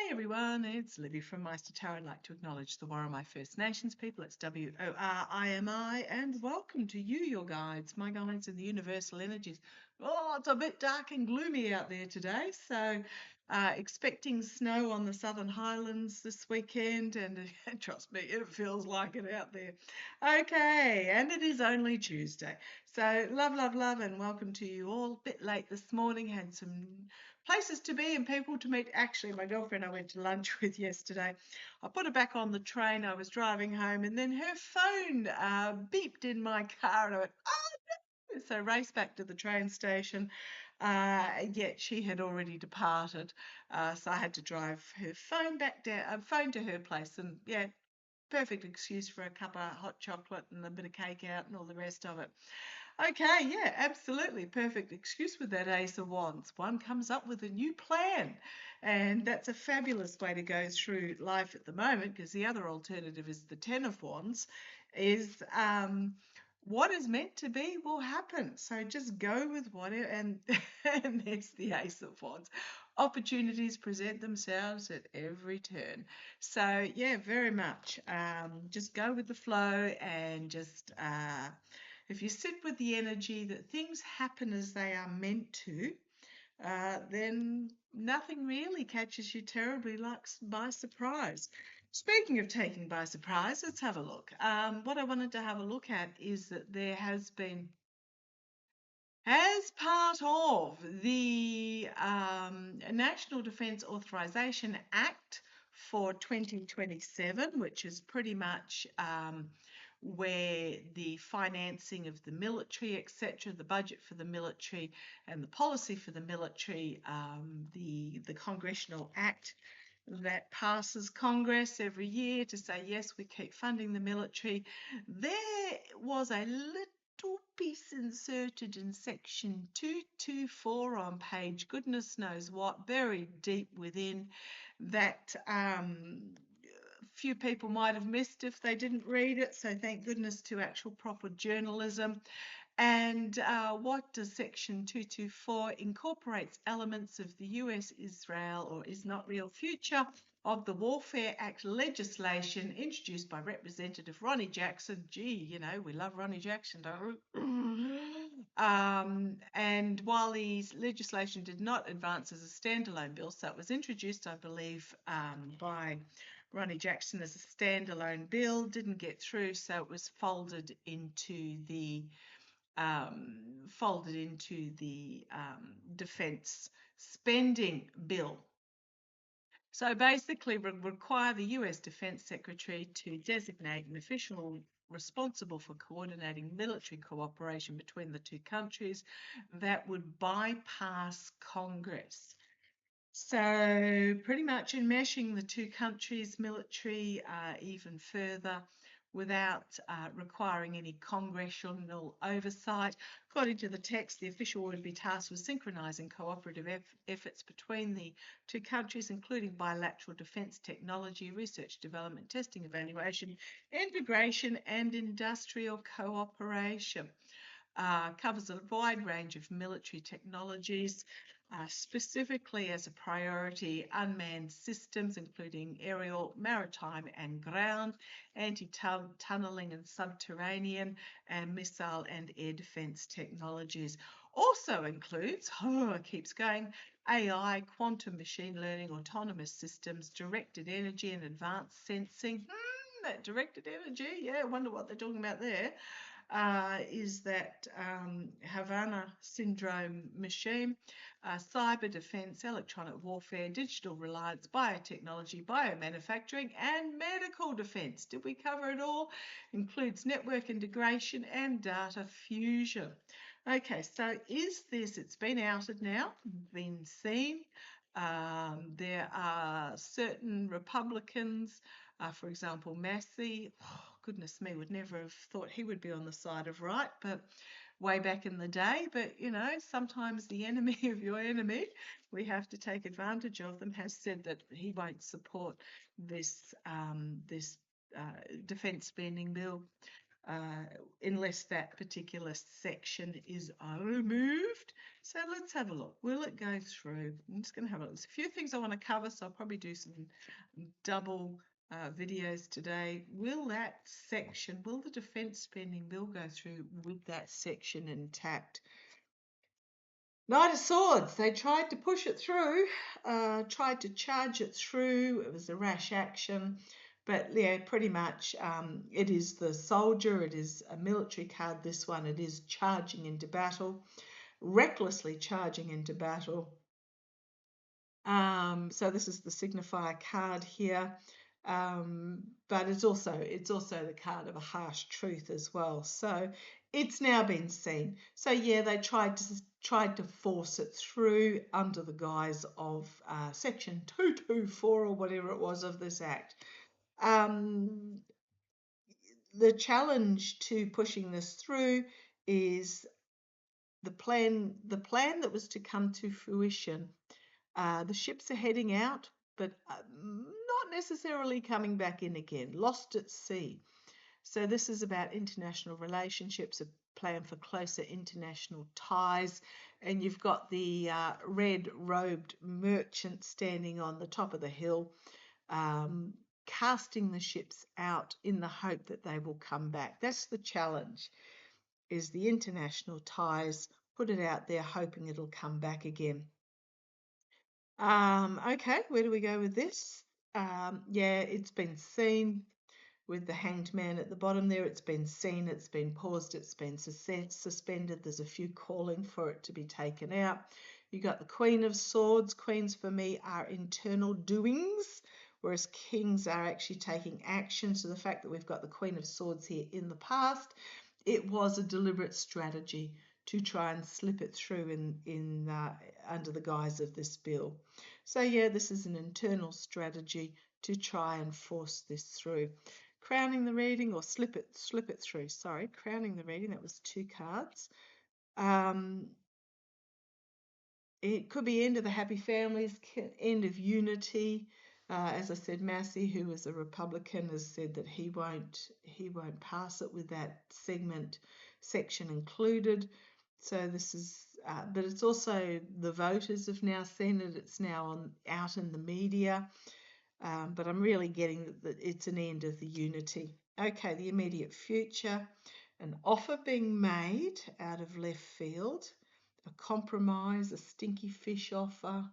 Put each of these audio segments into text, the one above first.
everyone, it's Libby from maighstirtarot. I'd like to acknowledge the Warramai First Nations people. It's WORIMI, and welcome to you, your guides, my guides in the universal energies. Oh, it's a bit dark and gloomy out there today, so expecting snow on the Southern Highlands this weekend, and trust me, it feels like it out there. Okay, and it is only Tuesday. So love, and welcome to you all. Bit late this morning, had some places to be and people to meet. Actually, my girlfriend I went to lunch with yesterday, I put her back on the train. I was driving home and then her phone beeped in my car and I went, oh no! So raced back to the train station. Yet she had already departed. So I had to drive her phone back down, phone to her place. And yeah, perfect excuse for a cup of hot chocolate and a bit of cake out and all the rest of it. Okay, yeah, absolutely. Perfect excuse with that Ace of Wands. One comes up with a new plan, and that's a fabulous way to go through life at the moment, because the other alternative is the Ten of Wands, is what is meant to be will happen. So just go with whatever, and, and there's the Ace of Wands. Opportunities present themselves at every turn. So yeah, very much. Just go with the flow and just if you sit with the energy that things happen as they are meant to, then nothing really catches you terribly by surprise. Speaking of taking by surprise, let's have a look. What I wanted to have a look at is that there has been, as part of the National Defence Authorisation Act for 2027, which is pretty much where the financing of the military, etc., the budget for the military and the policy for the military, the Congressional Act that passes Congress every year to say, yes, we keep funding the military. There was a little piece inserted in section 224 on page goodness knows what, buried deep within, that few people might have missed if they didn't read it, so thank goodness to actual proper journalism. And what does Section 224? Incorporates elements of the US-Israel or Is Not Real Future of the Warfare Act legislation introduced by Representative Ronnie Jackson. Gee, you know, we love Ronnie Jackson, don't we? And while the legislation did not advance as a standalone bill, so it was introduced, I believe, by Ronnie Jackson as a standalone bill, didn't get through, so it was folded into the defence spending bill. So basically, would require the US Defence Secretary to designate an official responsible for coordinating military cooperation between the two countries that would bypass Congress. So pretty much enmeshing the two countries' military even further without requiring any congressional oversight. According to the text, the official would be tasked with synchronising cooperative efforts between the two countries, including bilateral defence technology, research, development, testing, evaluation, integration and industrial cooperation. Covers a wide range of military technologies, specifically as a priority unmanned systems, including aerial, maritime and ground, anti-tunnelling and subterranean, and missile and air defence technologies. Also includes, it keeps going, AI, quantum machine learning, autonomous systems, directed energy and advanced sensing. That directed energy, yeah, I wonder what they're talking about there. Is that Havana syndrome machine, cyber defense, electronic warfare, digital reliance, biotechnology, biomanufacturing, and medical defense. Did we cover it all? Includes network integration and data fusion. Okay, so is this, it's been outed now, been seen. There are certain Republicans, for example, Massey, goodness me, would never have thought he would be on the side of right, but way back in the day. But, you know, sometimes the enemy of your enemy, we have to take advantage of them, has said that he won't support this defence spending bill. unless that particular section is removed. So let's have a look. Will it go through? I'm just going to have a look. There's a few things I want to cover, so I'll probably do some double videos today. Will that section, will the defence spending bill go through with that section intact? Knight of Swords, they tried to push it through, tried to charge it through. It was a rash action. But yeah, pretty much it is the soldier, it is a military card, this one. It is charging into battle, recklessly charging into battle. So this is the signifier card here. But it's also the card of a harsh truth as well. So it's now been seen. So yeah, they tried to force it through under the guise of Section 224 or whatever it was of this Act. The challenge to pushing this through is the plan that was to come to fruition. The ships are heading out, but not necessarily coming back in again, lost at sea. So this is about international relationships, a plan for closer international ties. And you've got the red-robed merchant standing on the top of the hill, casting the ships out in the hope that they will come back. That's the challenge, is the international ties, put it out there hoping it'll come back again. Okay, where do we go with this? Yeah, it's been seen with the hanged man at the bottom there. It's been seen, it's been paused, it's been suspended. There's a few calling for it to be taken out. You got the Queen of Swords. Queens for me are internal doings, whereas kings are actually taking action. So the fact that we've got the Queen of Swords here in the past, it was a deliberate strategy to try and slip it through under the guise of this bill. So yeah, this is an internal strategy to try and force this through. Crowning the reading, or slip it through. Sorry, crowning the reading. That was 2 cards. It could be end of the happy families, end of unity. As I said, Massey, who was a Republican, has said that he won't pass it with that section included. So this is, but it's also the voters have now seen it. It's now out in the media. But I'm really getting that it's an end of the unity. Okay, the immediate future, an offer being made out of left field, a compromise, a stinky fish offer.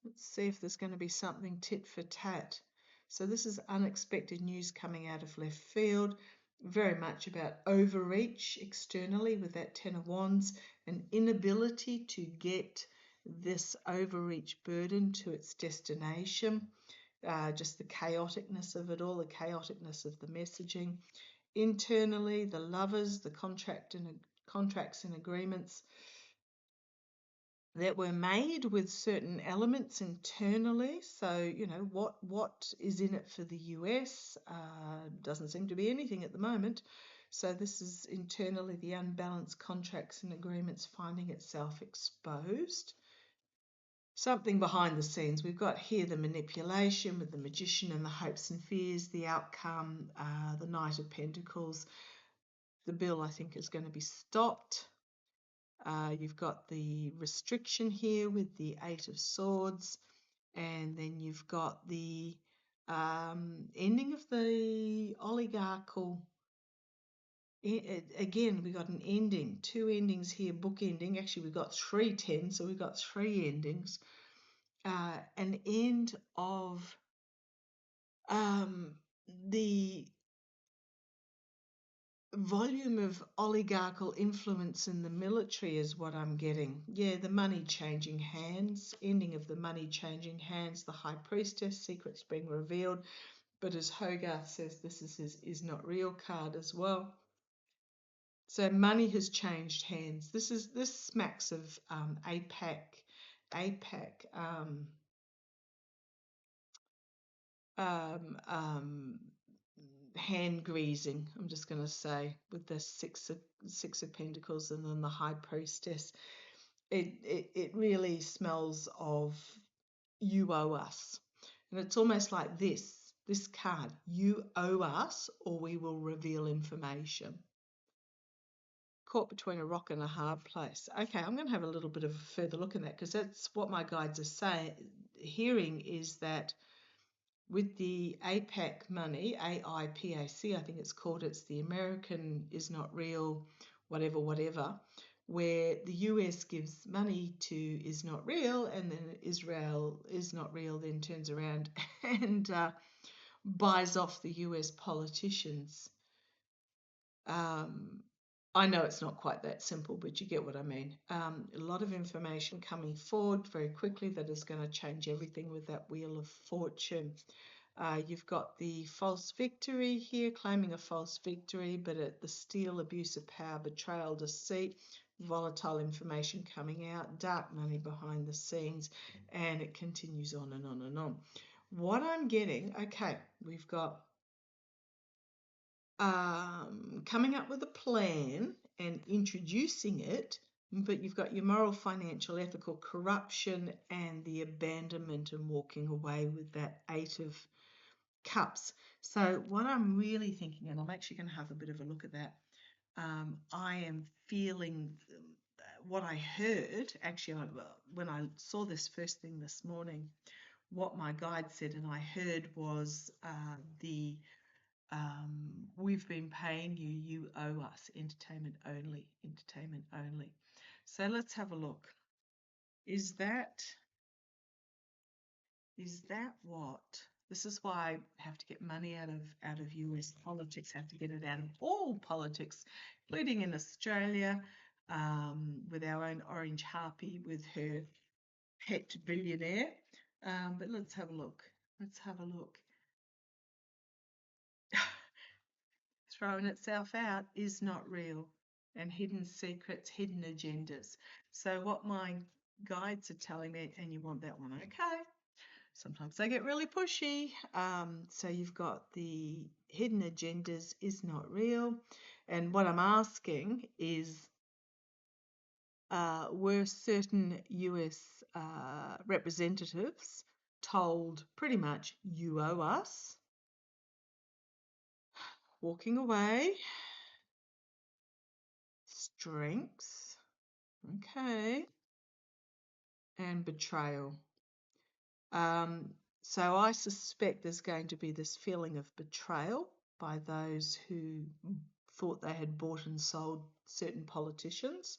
Let's see if there's going to be something tit for tat. So this is unexpected news coming out of left field, very much about overreach externally with that 10 of Wands, an inability to get this overreach burden to its destination, just the chaoticness of it all, the chaoticness of the messaging. Internally, the Lovers, the contracts and agreements that were made with certain elements internally. So, you know, what is in it for the US? Doesn't seem to be anything at the moment. So this is internally the unbalanced contracts and agreements finding itself exposed. Something behind the scenes. We've got here the manipulation with the Magician and the hopes and fears, the outcome, the Knight of Pentacles. The bill, I think, is going to be stopped. You've got the restriction here with the 8 of Swords, and then you've got the ending of the oligarchical. Again, we got an ending, 2 endings here, book ending. Actually, we've got 3 10s, so we've got 3 endings. An end of the volume of oligarchical influence in the military is what I'm getting. Yeah, the money changing hands, ending of the money changing hands, the High Priestess, secrets being revealed. But as Hogarth says, this is his is not real card as well. So money has changed hands. This smacks of APAC hand greasing, I'm just going to say, with the six of Pentacles and then the High Priestess. It really smells of you owe us. And it's almost like this this card, you owe us or we will reveal information. Caught between a rock and a hard place. Okay, I'm going to have a little bit of a further look at that, because that's what my guides are saying. Hearing is that with the APAC money, AIPAC, I think it's called, it's the American is not real, whatever, where the US gives money to is not real, and then Israel is not real, then turns around and buys off the US politicians. I know it's not quite that simple, but you get what I mean. A lot of information coming forward very quickly that is going to change everything with that Wheel of Fortune. You've got the false victory here, claiming a false victory, but at the steal, abuse of power, betrayal, deceit, volatile information coming out, dark money behind the scenes, and it continues on and on and on. What I'm getting, okay, we've got coming up with a plan and introducing it, but you've got your moral, financial, ethical, corruption, and the abandonment and walking away with that 8 of Cups. So what I'm really thinking, and I'm actually going to have a bit of a look at that, I am feeling what I heard, actually, when I saw this first thing this morning, what my guide said and I heard was we've been paying you, you owe us, entertainment only, entertainment only. So let's have a look. Is that what? This is why I have to get money out of US politics, have to get it out of all politics, including in Australia, with our own orange harpy with her pet billionaire. But let's have a look. Let's have a look. Throwing itself out is not real, and hidden secrets, hidden agendas. So what my guides are telling me, and you want that one, okay. Sometimes they get really pushy. So you've got the hidden agendas is not real. And what I'm asking is, were certain US representatives told pretty much you owe us? Walking away. Strengths. Okay. And betrayal. So I suspect there's going to be this feeling of betrayal by those who thought they had bought and sold certain politicians,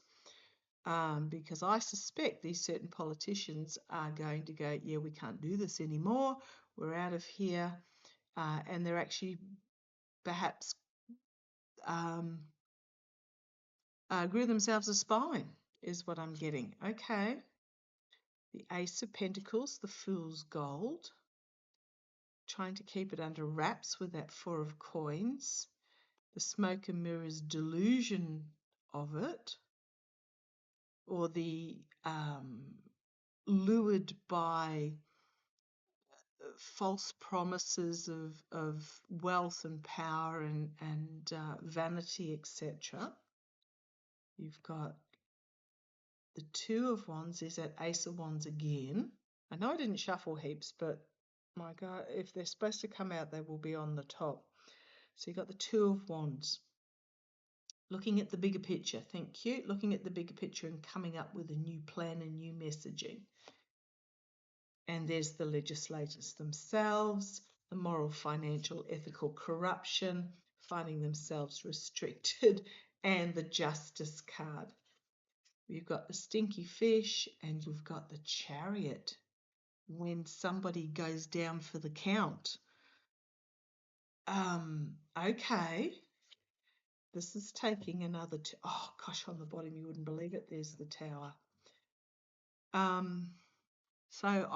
because I suspect these certain politicians are going to go, yeah, we can't do this anymore, we're out of here, and they're actually perhaps grew themselves a spine, is what I'm getting. Okay. The Ace of Pentacles, the Fool's Gold, trying to keep it under wraps with that 4 of Coins, the Smoke and Mirrors delusion of it, or the lured by false promises of wealth and power and vanity, etc. You've got the 2 of Wands, is that Ace of Wands again. I know I didn't shuffle heaps, but my God, if they're supposed to come out, they will be on the top. So you've got the 2 of Wands. Looking at the bigger picture, thank you. Looking at the bigger picture and coming up with a new plan and new messaging. And there's the legislators themselves, the moral, financial, ethical corruption, finding themselves restricted, and the Justice card. You've got the Stinky Fish and you've got the Chariot. When somebody goes down for the count. Okay. This is taking another, oh gosh, on the bottom, you wouldn't believe it. There's the Tower. So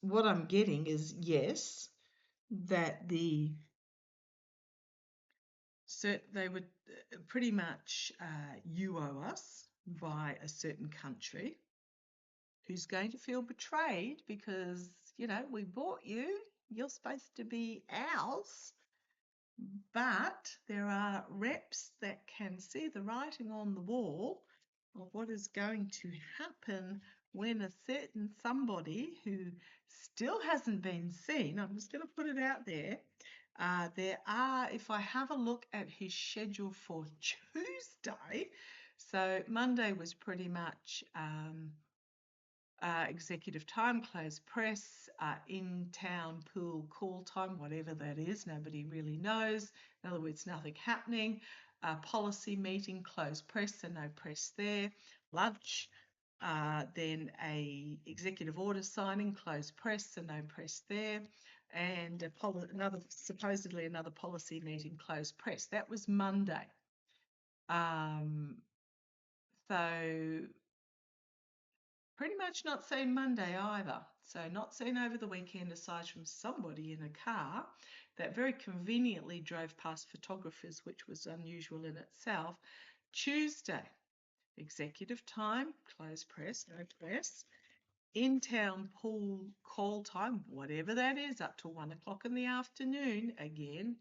what I'm getting is, yes, that they would pretty much you owe us by a certain country who's going to feel betrayed because, you know, we bought you, you're supposed to be ours. But there are reps that can see the writing on the wall of what is going to happen when a certain somebody who still hasn't been seen, I'm just going to put it out there, if I have a look at his schedule for Tuesday, so Monday was pretty much executive time, closed press, in-town pool call time, whatever that is, nobody really knows. In other words, nothing happening. Policy meeting, closed press, so no press there. Lunch, then a executive order signing, closed press, so no press there. And supposedly another policy meeting, closed press. That was Monday. So pretty much not seen Monday either. So not seen over the weekend aside from somebody in a car that very conveniently drove past photographers, which was unusual in itself. Tuesday, executive time, closed press, no press. In-town pool call time, whatever that is, up to 1 o'clock in the afternoon. Again,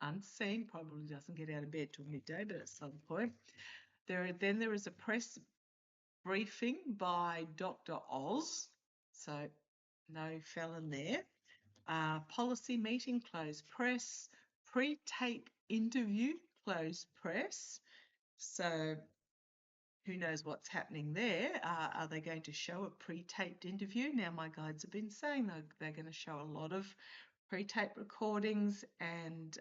unseen, probably doesn't get out of bed till midday, but at some point. There is a press briefing by Dr. Oz, so no felon there. Policy meeting, closed press. Pre-tape interview, closed press. So who knows what's happening there? Are they going to show a pre-taped interview? Now, my guides have been saying they're going to show a lot of pre-tape recordings and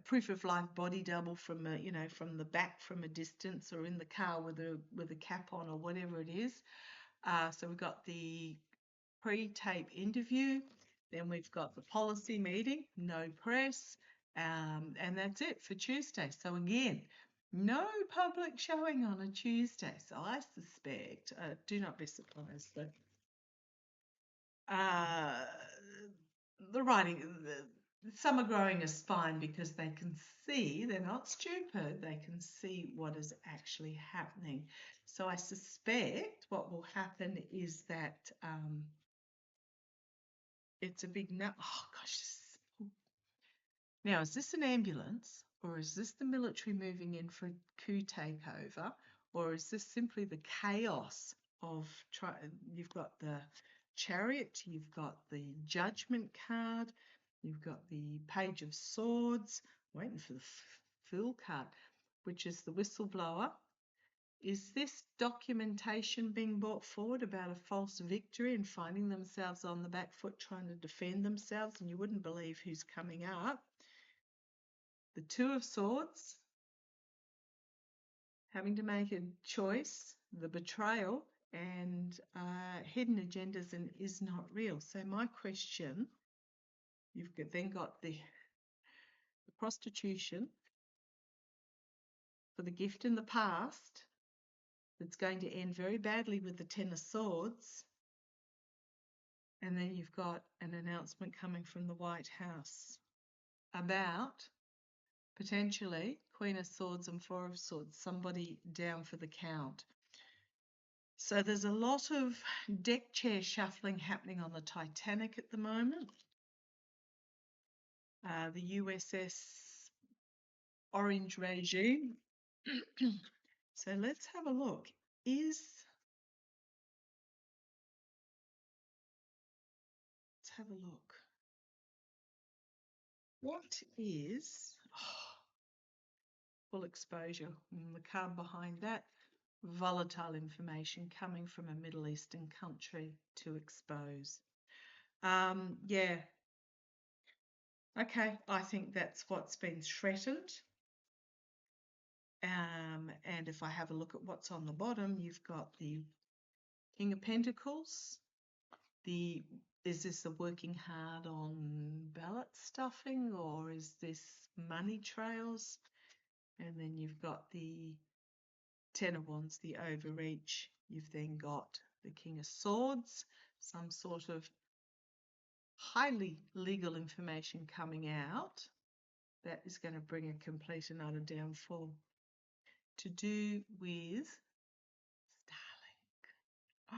proof of life body double from from the back, from a distance, or in the car with a cap on or whatever it is. So we've got the pre-tape interview, then we've got the policy meeting, no press, and that's it for Tuesday. So again, no public showing on a Tuesday. So I suspect, do not be surprised, that the writing, some are growing a spine because they can see, they're not stupid, they can see what is actually happening. So I suspect what will happen is that it's a big oh gosh. Now, is this an ambulance, or is this the military moving in for a coup takeover, or is this simply the chaos of you've got the Chariot, you've got the Judgment card, you've got the Page of Swords, waiting for the Fool card, which is the whistleblower. Is this documentation being brought forward about a false victory and finding themselves on the back foot trying to defend themselves? And you wouldn't believe who's coming up. The Two of Swords, having to make a choice, the betrayal, and hidden agendas and is not real. So my question, you've then got the prostitution for the gift in the past that's going to end very badly with the Ten of Swords. And then you've got an announcement coming from the White House about potentially Queen of Swords and Four of Swords, somebody down for the count. So there's a lot of deck chair shuffling happening on the Titanic at the moment. The USS Orange regime. So let's have a look. Let's have a look. What is full exposure? And the card behind that, volatile information coming from a Middle Eastern country to expose. Yeah. Okay, I think that's what's been threatened. And if I have a look at what's on the bottom, you've got the King of Pentacles. Is this a working hard on ballot stuffing, or is this money trails? And then you've got the Ten of Wands, the overreach. You've then got the King of Swords, some sort of highly legal information coming out that is going to bring a complete and utter downfall. To do with Starlink.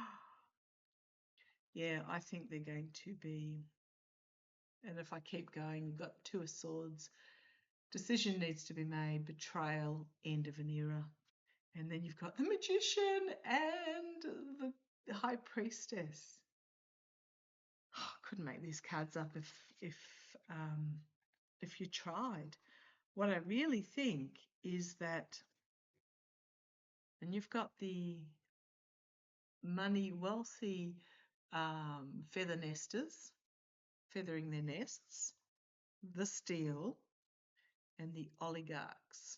Yeah, I think they're going to be, and if I keep going, you've got Two of Swords, decision needs to be made, betrayal, end of an era. And then you've got the Magician and High Priestess. Oh, I couldn't make these cards up if you tried. What I really think is that, and you've got the money, wealthy feather nesters feathering their nests, the steel, and the oligarchs.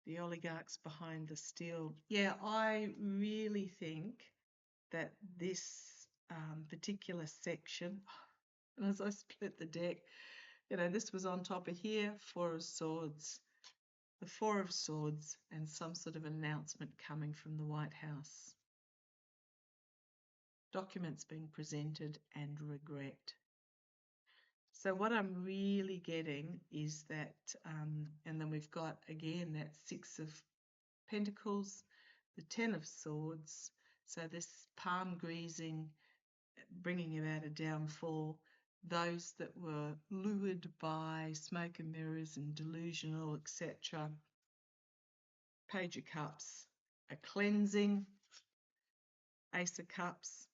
The oligarchs behind the steel. Yeah, I really think that this particular section, and as I split the deck, this was on top of here, Four of Swords, the Four of Swords, and some sort of announcement coming from the White House. Documents being presented and regret. So what I'm really getting is that, and then we've got again that Six of Pentacles, the Ten of Swords. So this palm greasing, bringing about a downfall. Those that were lured by smoke and mirrors and delusional, etc. Page of Cups, a cleansing. Ace of Cups,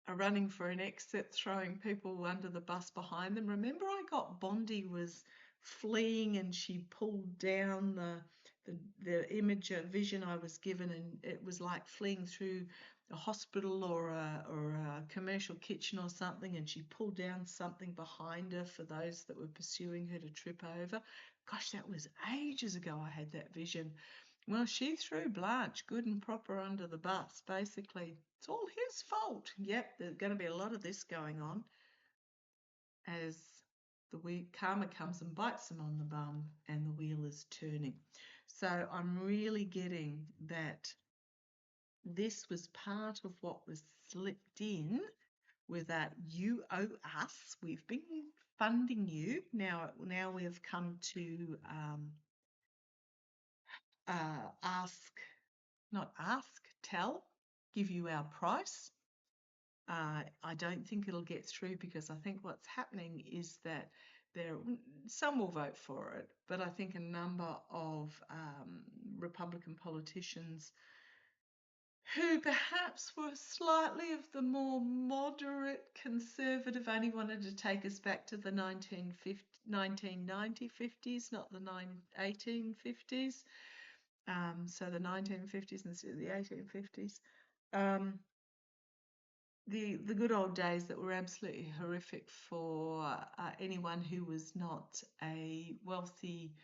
a running for an exit, throwing people under the bus behind them. Remember, I got Bondi was fleeing and she pulled down the image, a vision I was given, and it was like fleeing through a hospital or a commercial kitchen or something, and she pulled down something behind her for those that were pursuing her to trip over. Gosh, that was ages ago I had that vision. Well, she threw Blanche good and proper under the bus. Basically, it's all his fault. Yep, there's going to be a lot of this going on as the karma comes and bites them on the bum and the wheel is turning. So I'm really getting that this was part of what was slipped in with that you owe us. We've been funding you. Now we've come to tell, give you our price. I don't think it'll get through because I think what's happening is that some will vote for it, but I think a number of Republican politicians who perhaps were slightly of the more moderate conservative only wanted to take us back to the 1990s, not the 1850s. So the 1950s instead of the 1850s. The good old days that were absolutely horrific for anyone who was not a wealthy,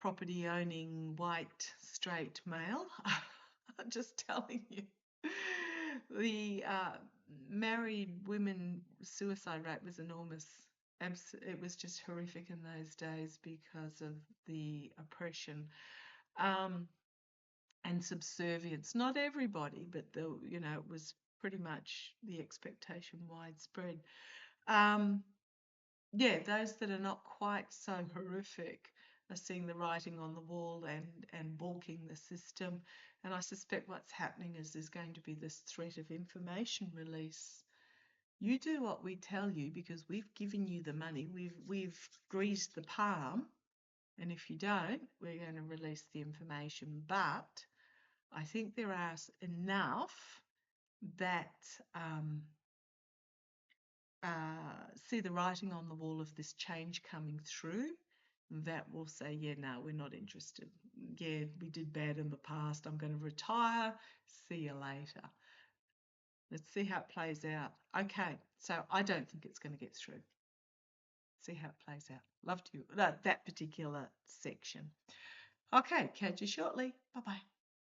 property-owning, white, straight male. I'm just telling you. The married women suicide rate was enormous. It was just horrific in those days because of the oppression. And subservience. Not everybody, but it was pretty much the expectation widespread. Yeah, those that are not quite so horrific are seeing the writing on the wall and balking the system. And I suspect what's happening is there's going to be this threat of information release. You do what we tell you because we've given you the money. We've greased the palm. And if you don't, we're going to release the information. But I think there are enough that see the writing on the wall of this change coming through that will say, yeah, no, we're not interested. Yeah, we did bad in the past. I'm going to retire. See you later. Let's see how it plays out. Okay, so I don't think it's going to get through. See how it plays out. Love to that particular section. Okay, catch you shortly. Bye-bye.